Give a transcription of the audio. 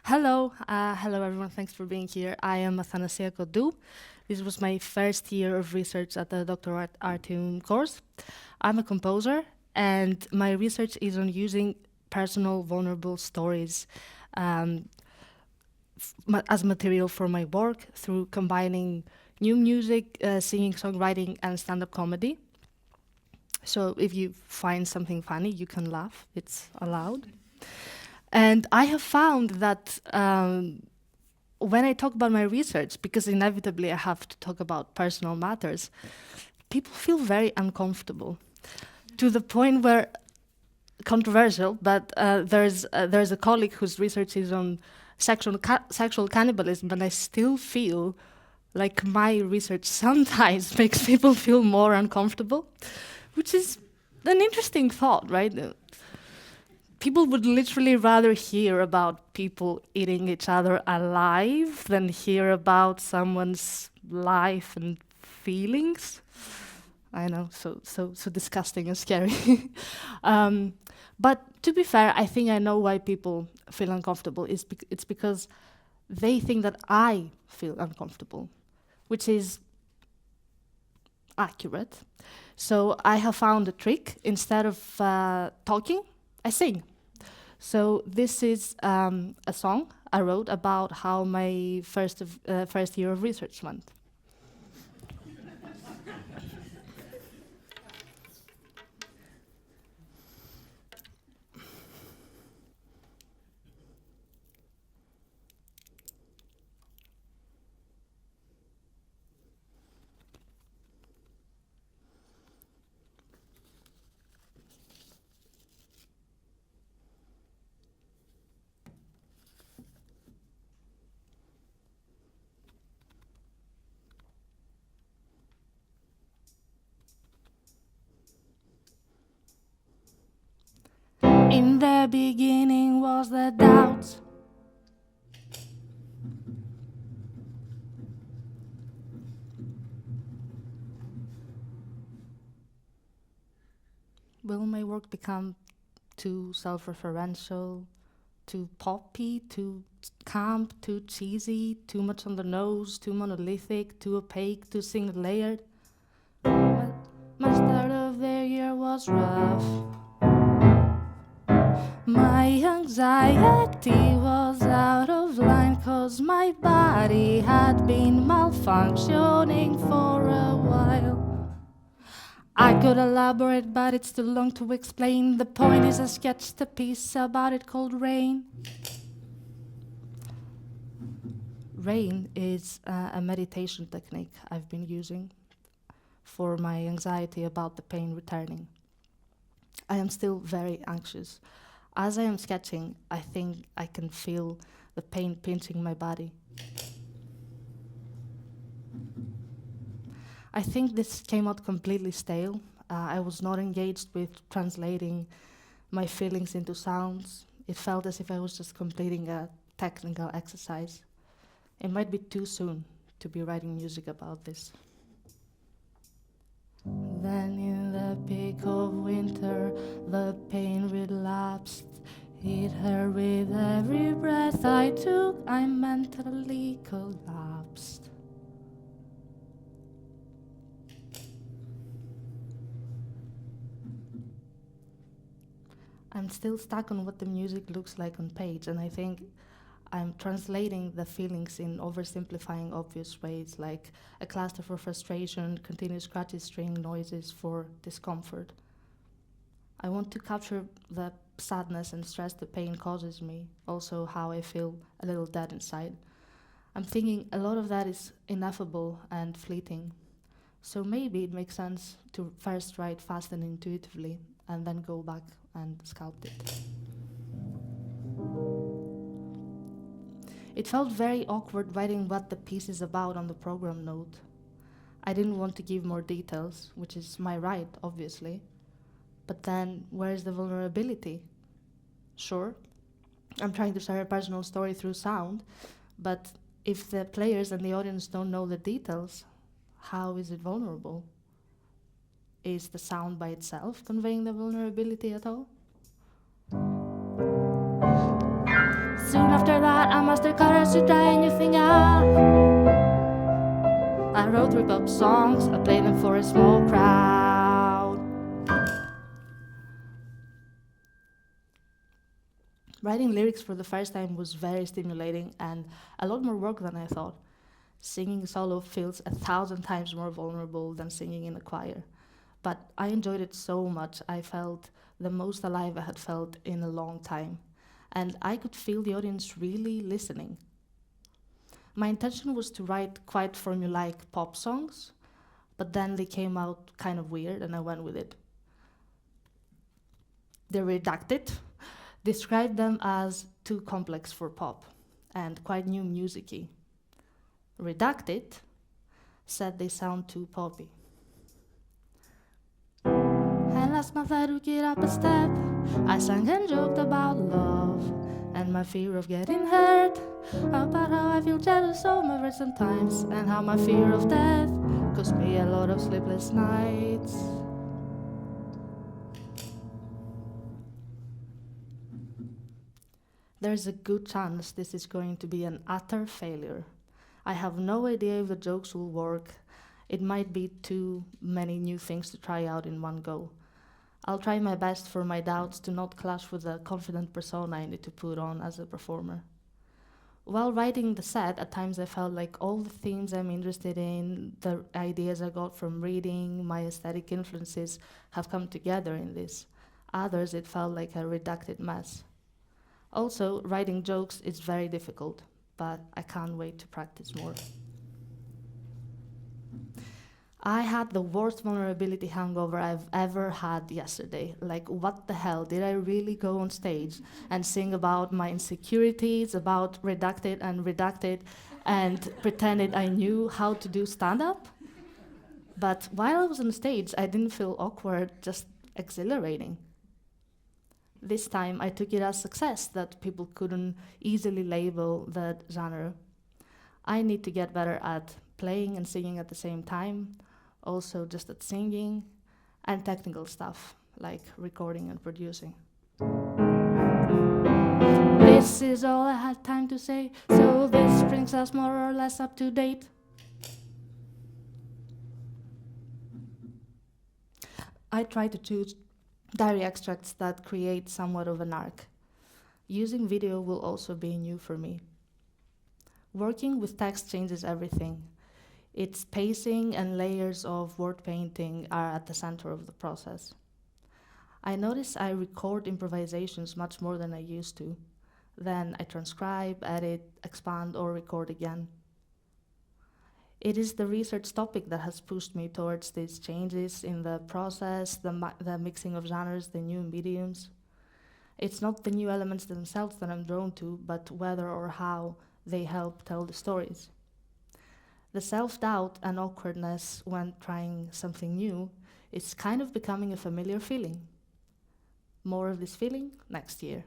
Hello everyone. Thanks for being here. I am Athanasia Kontou. This was my first year of research at the Doctor Artium course. I'm a composer, and my research is on using personal, vulnerable stories um, as material for my work through combining new music, singing, songwriting, and stand-up comedy. So if you find something funny, you can laugh. It's allowed. And I have found that when I talk about my research, because inevitably I have to talk about personal matters, people feel very uncomfortable to the point where, controversial, but there's a colleague whose research is on sexual cannibalism, and I still feel like my research sometimes makes people feel more uncomfortable, which is an interesting thought, right? People would literally rather hear about people eating each other alive than hear about someone's life and feelings. I know, so disgusting and scary. um, but to be fair, I think I know why people feel uncomfortable. It's because they think that I feel uncomfortable, which is accurate. So I have found a trick. Instead of talking, I sing. So this is a song I wrote about how my first year of research went. In the beginning was the doubt. Will my work become too self-referential, too poppy, too camp, too cheesy, too much on the nose, too monolithic, too opaque, too single layered? My start of the year was rough. My anxiety was out of line, 'cause my body had been malfunctioning for a while. I could elaborate, but it's too long to explain. The point is, I sketched a piece about it called Rain. Rain is a meditation technique I've been using for my anxiety about the pain returning. I am still very anxious. As I am sketching, I think I can feel the pain pinching my body. I think this came out completely stale. I was not engaged with translating my feelings into sounds. It felt as if I was just completing a technical exercise. It might be too soon to be writing music about this. Then in the peak of winter, the pain relapsed. Hit her with every breath I took. I mentally collapsed. I'm still stuck on what the music looks like on page, and I think I'm translating the feelings in oversimplifying obvious ways, like a cluster for frustration, continuous scratchy string noises for discomfort. I want to capture the sadness and stress the pain causes me, also how I feel a little dead inside. I'm thinking a lot of that is ineffable and fleeting. So maybe it makes sense to first write fast and intuitively, and then go back and sculpt it. It felt very awkward writing what the piece is about on the program note. I didn't want to give more details, which is my right, obviously. But then, where's the vulnerability? Sure, I'm trying to share a personal story through sound, but if the players and the audience don't know the details, how is it vulnerable? Is the sound by itself conveying the vulnerability at all? Soon after muster courage to try a new thing out. I wrote 3 pop songs, I played them for a small crowd. Writing lyrics for the first time was very stimulating and a lot more work than I thought. Singing solo feels 1,000 times more vulnerable than singing in a choir. But I enjoyed it so much, I felt the most alive I had felt in a long time. And I could feel the audience really listening. My intention was to write quite formulaic pop songs, but then they came out kind of weird and I went with it. The Redacted described them as too complex for pop and quite new music-y. Redacted said they sound too poppy. And last month I took it up a step. I sang and joked about love and my fear of getting hurt, about how I feel jealous of my friends sometimes, and how my fear of death cost me a lot of sleepless nights. There's a good chance this is going to be an utter failure. I have no idea if the jokes will work. It might be too many new things to try out in one go. I'll try my best for my doubts to not clash with the confident persona I need to put on as a performer. While writing the set, at times I felt like all the themes I'm interested in, the ideas I got from reading, my aesthetic influences have come together in this. Others, it felt like a redacted mess. Also, writing jokes is very difficult, but I can't wait to practice more. I had the worst vulnerability hangover I've ever had yesterday. Like, what the hell? Did I really go on stage and sing about my insecurities, about redacted, and pretended I knew how to do stand-up? But while I was on stage, I didn't feel awkward, just exhilarating. This time, I took it as success that people couldn't easily label that genre. I need to get better at playing and singing at the same time, also just at singing, and technical stuff, like recording and producing. This is all I had time to say, so this brings us more or less up to date. I try to choose diary extracts that create somewhat of an arc. Using video will also be new for me. Working with text changes everything. Its pacing and layers of word painting are at the center of the process. I notice I record improvisations much more than I used to. Then I transcribe, edit, expand, or record again. It is the research topic that has pushed me towards these changes in the process, the mixing of genres, the new mediums. It's not the new elements themselves that I'm drawn to, but whether or how they help tell the stories. The self-doubt and awkwardness when trying something new is kind of becoming a familiar feeling. More of this feeling next year.